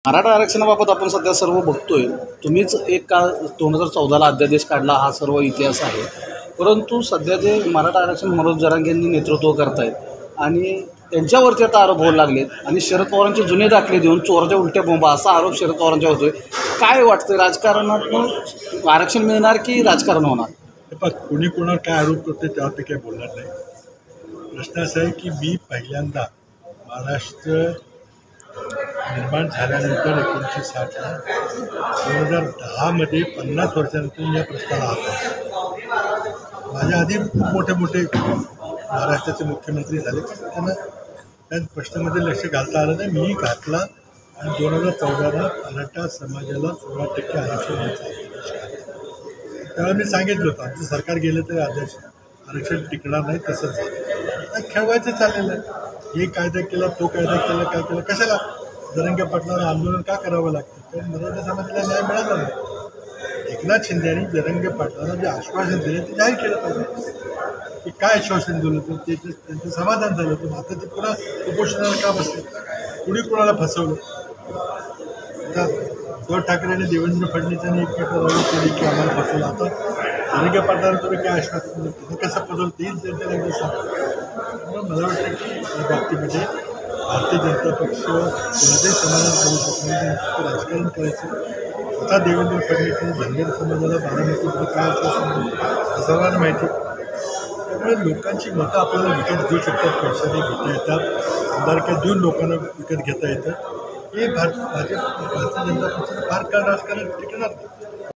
मराठा आरक्षणाबाबत आपण सध्या सर्व बघतोय. तुम्हीच एक काळ 2014ला अध्यादेश काढला, हा सर्व इतिहास आहे. परंतु सध्या जे मराठा आरक्षण मनोज जरांगेंनी नेतृत्व करतायत आणि त्यांच्यावरती आता आरोप होऊ लागलेत आणि शरद पवारांचे जुने दाखले देऊन चोराच्या उलट्या बोंबा असा आरोप शरद पवारांच्या होतोय. काय वाटतं, राजकारणात आरक्षण मिळणार की राजकारण होणार? कुणी कोणावर काय आरोप करते त्यावर ते काही बोलणार नाही. प्रश्न असा आहे की मी पहिल्यांदा महाराष्ट्र निर्माण झाल्यानंतर 1960ला 2010मध्ये 50 वर्षानंतर या प्रश्नाला आलो. माझ्या आधी खूप मोठे महाराष्ट्राचे मुख्यमंत्री झाले, त्यांना त्या प्रश्नामध्ये लक्ष घालता आलं नाही. मी घातला आणि 2014ला मराठा समाजाला 16% आरक्षण द्यायचं. त्यावेळेला मी सांगितलं होतं आमचं सरकार गेलं तरी आरक्षण टिकणार नाही. तसंच झालं. खेळवायचं चाललेलं आहे. हे कायदा केला, तो कायदा केला, काय केलं, कशाला जरांगे पाटलांना आंदोलन का करावं लागतं? कारण मराठा समाजाला न्याय मिळाला नाही. एकनाथ शिंदे यांनी जरांगे पाटलांना जे आश्वासन दिले ते जाहीर केलं पाहिजे. की काय आश्वासन दिलं तर ते त्यांचं समाधान झालं होतं. आता ते पुन्हा उपोषणाला का बसले? कुणी कोणाला फसवलं? आता उद्धव ठाकरे आणि देवेंद्र फडणवीस यांनी एकमेकांना केली की आम्हाला फसवलं. आता जरांगे पाटलांना तुम्ही काय आश्वासन दिलं, ते कसं फसवलं तेही त्यांच्या सांगा. मला वाटतं की या बाबतीमध्ये भारतीय जनता पक्ष कोणत्याही समाधान करू शकत नाही. राजकारण करायचं. आता देवेंद्र फडणवीस आणि धनगर समाजाला बारामतीमध्ये काय आश्वासन दिलं सर्वांना माहिती. त्यामुळे लोकांची मतं आपल्याला विकत घेऊ शकतात, पैशाने घेता येतात, आमदारक्या देऊन लोकांना विकत घेता येतं. हे भारतीय जनता पक्षाचं फार काळ राजकारण टिकणार नाही.